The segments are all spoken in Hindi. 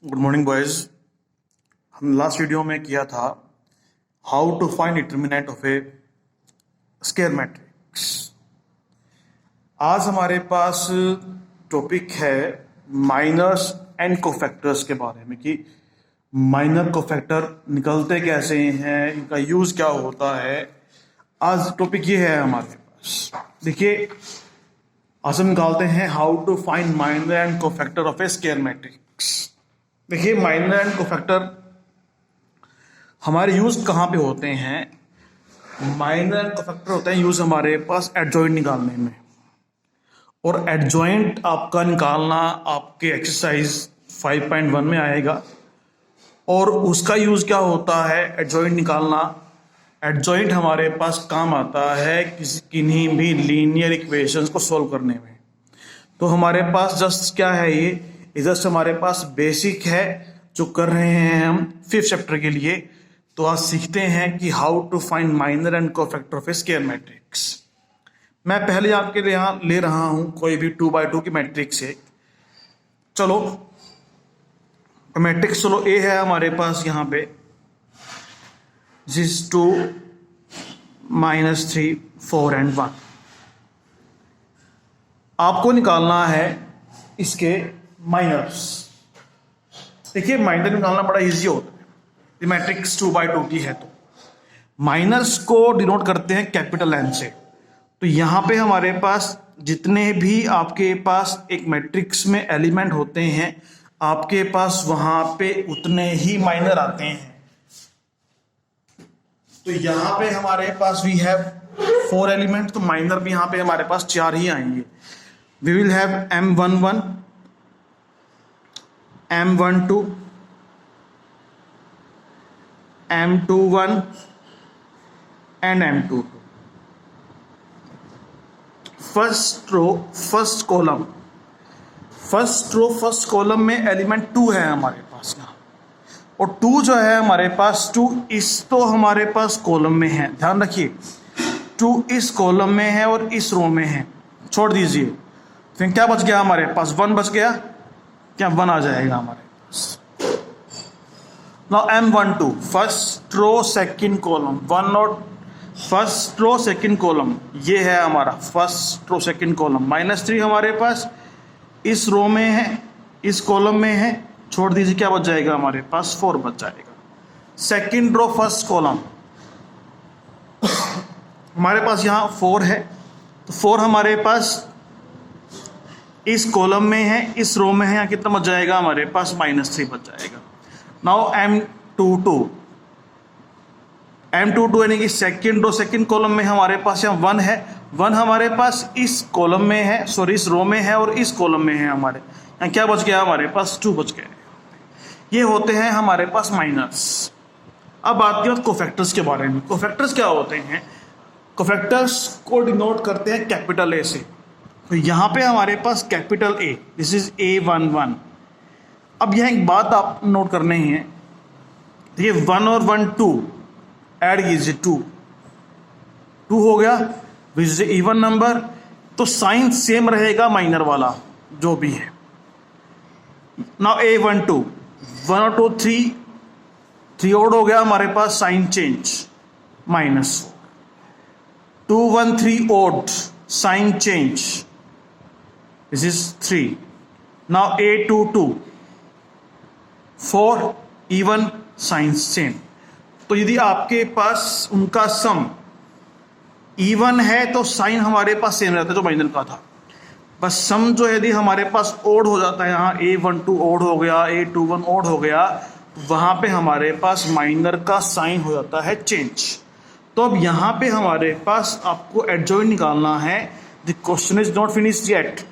Good morning boys. हम लास्ट वीडियो में किया था how to find determinant of a square matrix. आज हमारे पास टॉपिक है माइनर्स एंड कोफैक्टर्स के बारे में कि माइनर कोफैक्टर निकलते कैसे हैं, इनका यूज क्या होता है। आज टॉपिक ये है हमारे पास। देखिए, आज हम निकालते हैं how to find minor and cofactor of a square matrix. देखिए, माइनर एंड कोफैक्टर हमारे यूज कहाँ पे होते हैं। माइनर एंड कोफैक्टर होते हैं यूज हमारे पास एडजॉइंट निकालने में, और एडजॉइंट आपका निकालना आपके एक्सरसाइज 5.1 में आएगा। और उसका यूज क्या होता है एडजॉइंट निकालना। एडजॉइंट हमारे पास काम आता है किन्हीं भी लीनियर इक्वेशंस को सॉल्व करने में। तो हमारे पास जस्ट क्या है, ये जस्ट हमारे पास बेसिक है जो कर रहे हैं हम 5th चैप्टर के लिए। तो आज सीखते हैं कि how to find minor and cofactor of a square matrix. मैं पहले आपके लिए यहाँ ले रहा हूं कोई भी 2x2 की मैट्रिक्स है। चलो मैट्रिक्स, चलो ए है हमारे पास यहाँ पे 2 -3 4 and 1। आपको निकालना है इसके माइनर्स। देखिए, माइनर निकालना बड़ा इजी होता है। मैट्रिक्स 2x2 की है तो माइनर्स को डिनोट करते हैं कैपिटल एन से। तो यहां पे हमारे पास जितने भी आपके पास एक मैट्रिक्स में एलिमेंट होते हैं, आपके पास वहां पे उतने ही माइनर आते हैं। तो यहां पे हमारे पास वी हैव 4 एलिमेंट, तो माइनर भी यहां पे हमारे पास 4 ही आएंगे। We will have M11, M12, M21 and M22। First row first column, first column में एलिमेंट 2 है हमारे पास यहाँ, और 2 जो है हमारे पास 2 इस तो हमारे पास कॉलम में है। ध्यान रखिए, 2 इस कॉलम में है और इस रो में है। छोड़ दीजिए, फिर क्या बच गया हमारे पास? 1 बच गया। क्या 1 आ जाएगा हमारे पास? Now M12 first row second column, 1 और फर्स्ट रो सेकंड कॉलम, ये है हमारा फर्स्ट रो सेकंड कॉलम। -3 हमारे पास इस रो में है, इस कॉलम में है। छोड़ दीजिए, क्या बच जाएगा हमारे पास? 4 बच जाएगा। सेकंड रो फर्स्ट कॉलम हमारे पास यहाँ 4 है, तो 4 हमारे पास इस कॉलम में है, इस रो में है। यहाँ कितना बच जाएगा हमारे पास? -3 बच जाएगा। नाउ M22 यानी कि सेकंड रो सेकंड कॉलम में हमारे पास यहाँ 1 है। 1 हमारे पास इस कॉलम में है, सॉरी इस रो में है, और इस कॉलम में है हमारे। यहाँ क्या बच गया हमारे पास? 2 बच गया। ये होते हैं हमारे पास माइनर्स। अब बात करें कोफैक्टर्स के बारे में। कोफैक्टर्स क्या होते हैं? कोफैक्टर्स को डिनोट करते हैं कैपिटल ए से। तो यहाँ पे हमारे पास capital A, this is A11। अब यह एक बात आप नोट करने ही है, ये 1 और 1 2 ऐड कीजिए, 2 हो गया, विच इज इवन नंबर। तो साइन सेम रहेगा माइनर वाला जो भी है। नाउ A12 1 और 2 3 ओड हो गया हमारे पास, sign change -4। 2 1 3 odd, sign change, this is 3। Now A22 4 even, sign same. तो यदि आपके पास उनका सम इवन है तो साइन हमारे पास सेम रहता है जो माइनर का था। बस सम जो यदि हमारे पास ओड हो जाता है, यहाँ A12 ओड हो गया, A21 ओड हो गया, वहां पे हमारे पास माइनर का साइन हो जाता है चेंज। तो अब यहाँ पे हमारे पास आपको एडजॉइंट निकालना है। The question is not finished yet.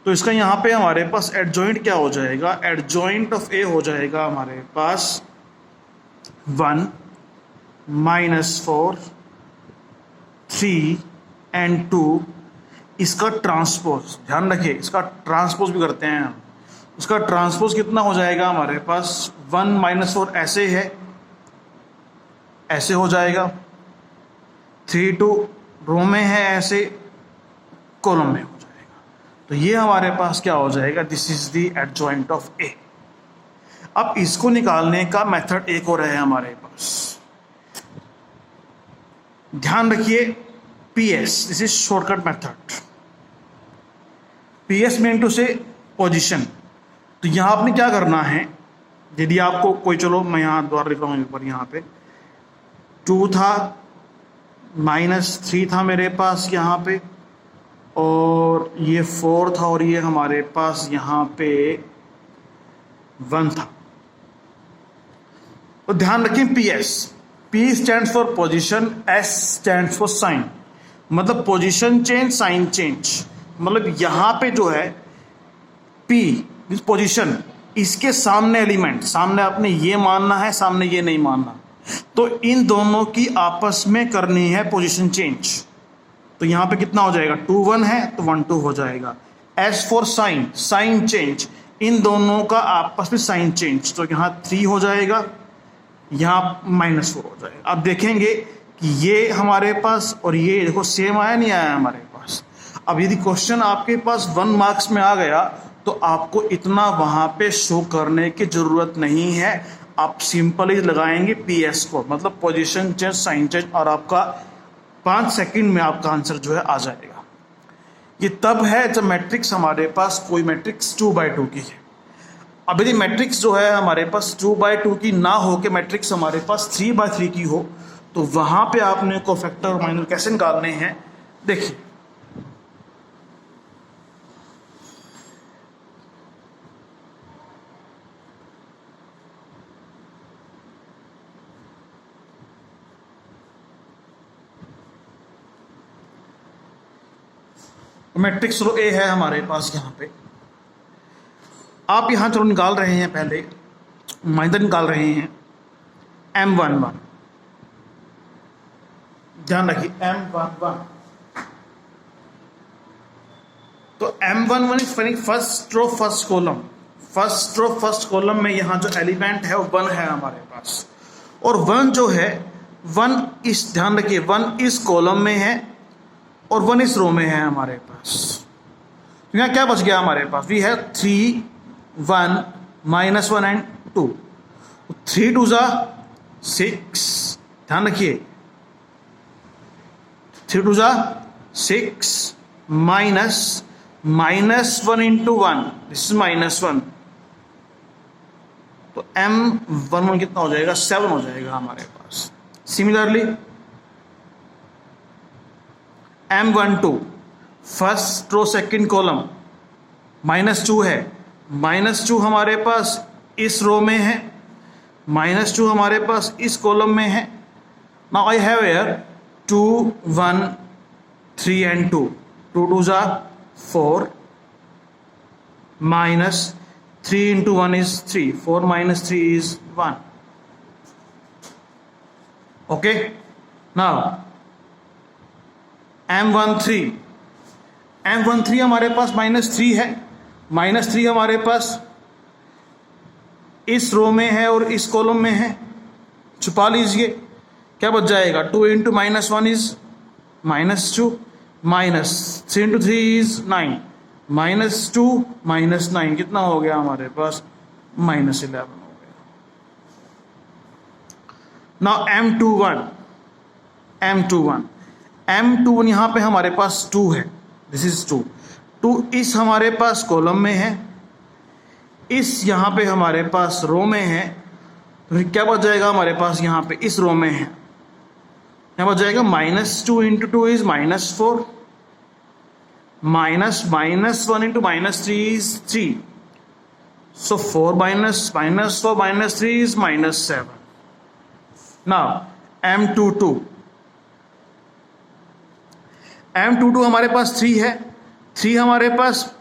तो इसका यहाँ पे हमारे पास एडजॉइंट क्या हो जाएगा? एडजॉइंट ऑफ ए हो जाएगा हमारे पास 1 -4 3 and 2। इसका ट्रांसपोज, ध्यान रखिए, इसका ट्रांसपोज भी करते हैं हम। उसका ट्रांसपोज कितना हो जाएगा हमारे पास? 1 -4 ऐसे है, ऐसे हो जाएगा। 3 2 रो में है, ऐसे कॉलम में हो जाएगा। तो ये हमारे पास क्या हो जाएगा? This is the adjoint of A. अब इसको निकालने का मेथड एक और है हमारे पास, ध्यान रखिए, PS, this is shortcut method. PS mean to say position. तो यहाँ आपने क्या करना है, यदि आपको कोई, चलो मैं यहाँ द्वारा लिख रहा हूँ एक बार, यहाँ पे 2 था, -3 था मेरे पास यहाँ पे, और ये 4 था, और ये हमारे पास यहाँ पे 1 था। तो ध्यान रखें, PS, P stands for position, S stands for sign. मतलब पोजीशन चेंज, साइन चेंज। मतलब यहाँ पे जो है P पोजीशन, इसके सामने एलिमेंट, सामने आपने ये मानना है, सामने ये नहीं मानना। तो इन दोनों की आपस में करनी है पोजीशन चेंज। तो यहाँ पे कितना हो जाएगा, 2 1 है तो 1 2 हो जाएगा। S for sign, sign change, इन दोनों का आपस में साइन चेंज। तो यहाँ 3 हो जाएगा, यहाँ -4 हो जाएगा। अब देखेंगे कि ये हमारे पास और ये देखो सेम आया नहीं आया हमारे पास। अब यदि क्वेश्चन आपके पास 1 मार्क्स में आ गया तो आपको इतना वहाँ पे शो करने की ज़रूरत नहीं है। आप सिंपल ही लगाएंगे PS को, मतलब पोजीशन चेंज, साइन चेंज, और आपका 5 सेकंड में आपका आंसर जो है आ जाएगा। ये तब है जब मैट्रिक्स हमारे पास कोई मैट्रिक्स 2/2 की है। अब यदि मैट्रिक्स जो है हमारे पास 2/2 की ना हो के मैट्रिक्स हमारे पास 3/3 की हो, तो वहाँ पे आपने कोफैक्टर और माइनर कैसे निकालने हैं, देखिए। मैट्रिक्स रो A है हमारे पास यहाँ पे। आप यहाँ चलो निकाल रहे हैं, पहले माइनर निकाल रहे हैं, M11, ध्यान रखिए M11। तो M11 is first row first column. First row first column में यहाँ जो एलिमेंट है वो 1 है हमारे पास, और 1 जो है 1 इस, ध्यान रखिए 1 इस कॉलम में है और 1 इस रो में है हमारे पास। तो यहाँ क्या बच गया हमारे पास, वी है 3 1 -1 एंड 2। 3 2 6, ध्यान रखिए 3 2 6 -1 इंटू 1, दिस इज -1। तो M11 कितना हो जाएगा, 7 हो जाएगा हमारे पास। Similarly M12 first row second column, -2 है, -2 हमारे पास इस रो में है, -2 हमारे पास इस कॉलम में है। Now I have here 2 1 3 and 2, 2 2 4, -3 into 1 is 3, 4 - 3 is 1. Okay, now M13 हमारे पास -3 है, -3 हमारे पास इस रो में है और इस कॉलम में है। छुपा लीजिए, क्या बच जाएगा, 2 into -1 is -2, -3 into 3 is 9, -2 -9 कितना हो गया हमारे पास, -11 हो गया। नाउ M21 यहाँ पे हमारे पास 2 है, दिस इज 2 इस हमारे पास कॉलम में है, इस यहाँ पे हमारे पास रो में है। तो क्या बच जाएगा हमारे पास, यहाँ पे इस रो में है, यहाँ बच जाएगा -2 into 2 is -4, -1 into -3 is 3, so 4 - 3 is -7. Now M22 हमारे पास 3 है, 3 हमारे पास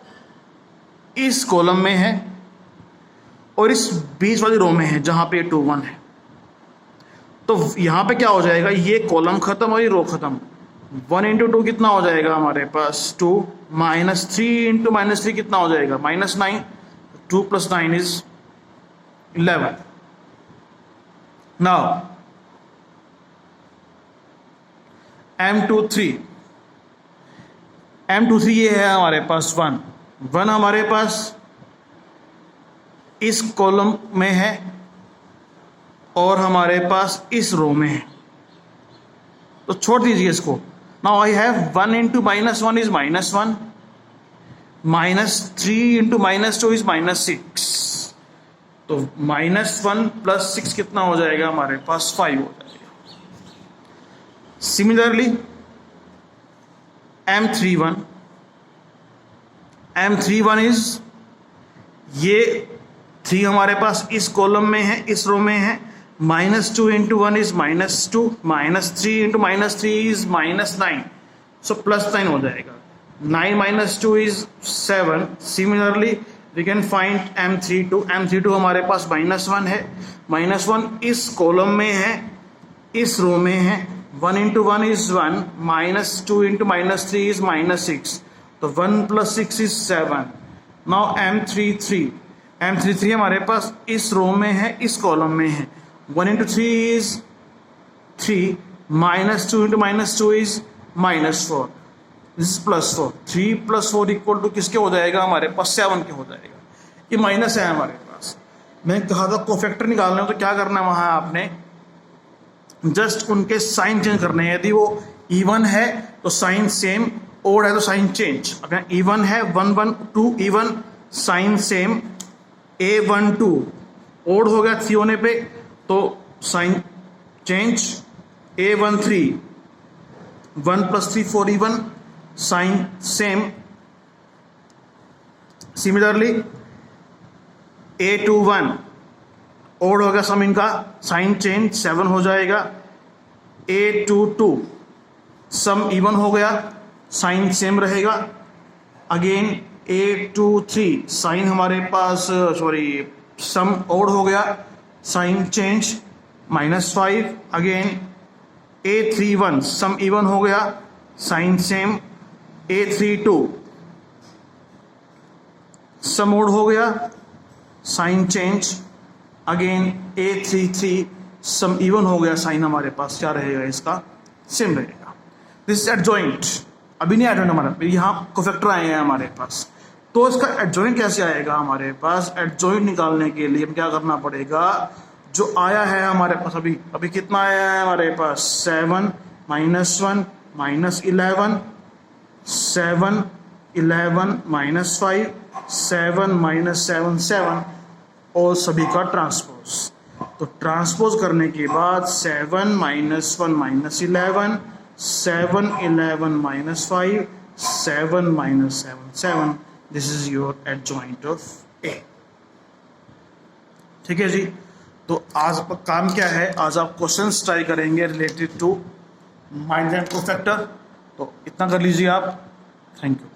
इस कॉलम में है और इस बीच वाली रो में है जहां पे 2 1 है। तो यहां पे क्या हो जाएगा, ये कॉलम खत्म और ये रो खत्म। 1 into 2 कितना हो जाएगा हमारे पास, 2, -3 into -3 कितना हो जाएगा, -9, 2 + 9 is 11. Now M23 ये है हमारे पास 1 हमारे पास इस कॉलम में है और हमारे पास इस रो में है, तो छोड़ दीजिए इसको। Now I have 1 into -1 is -1, -3 into -2 is -6, तो -1 + 6 कितना हो जाएगा हमारे पास? 5 हो जाएगा। सिमिलरली M31 इज, ये 3 हमारे पास इस कॉलम में है, इस रो में है, -2 into 1 is -2, -3 into -3 is -9, so +9 हो जाएगा। 9 - 2 is 7। Similarly we can find M32 हमारे पास -1 है, -1 इस कॉलम में है, इस रो में है, 1 इंटू 1 इज 1, -2 इंटू -3 इज -6, तो 1 + 6 इज 7। नाउ M33 हमारे पास इस रो में है, इस कॉलम में है, 1 into 3 is 3, -2 into -2 is -4, this is +4। 3 + 4 equal to किसके हो जाएगा? हमारे पास 7 के हो जाएगा। ये माइनस है हमारे पास। मैंने कहा था कोफैक्टर निकालना हो तो क्या करना है, वहां आपने जस्ट उनके साइन चेंज करने हैं। यदि वो इवन है तो साइन सेम, ओड है तो साइन चेंज। अगर इवन है 1 1 2 even, sign same, A12 odd हो गया 3 होने पे तो sign change, A13 1 + 3 4 even, sign same. Similarly A21 odd हो गया सम इनका, साइन चेंज 7 हो जाएगा। A22 सम इवन हो गया, साइन सेम रहेगा। अगेन A23 साइन हमारे पास सम ओड हो गया, साइन चेंज -5। अगेन A31 सम इवन हो गया, साइन सेम। A32 सम ओड हो गया, साइन चेंज। अगेन A33 सम इवन हो गया, साइन हमारे पास क्या रहेगा? इसका सेम रहेगा। This is adjoint. अभी नहीं एडजॉइंट हमारा, यहाँ कोफैक्टर आए हैं हमारे पास, तो इसका एडजॉइंट कैसे आएगा हमारे पास? एडजॉइंट निकालने के लिए क्या करना पड़ेगा? जो आया है हमारे पास अभी कितना आया है हमारे पास? 7 - 1 -11, 7 11 -5, 7 - 7 7, और सभी का ट्रांसपोज। तो ट्रांसपोज करने के बाद 7 - 1 -11, 7 11 -5, 7 - 7 7, this is your adjoint of A. ठीक है जी। तो आज आपका काम क्या है? आज आप क्वेश्चंस ट्राई करेंगे related to minor and cofactor. तो इतना कर लीजिए आप। Thank you.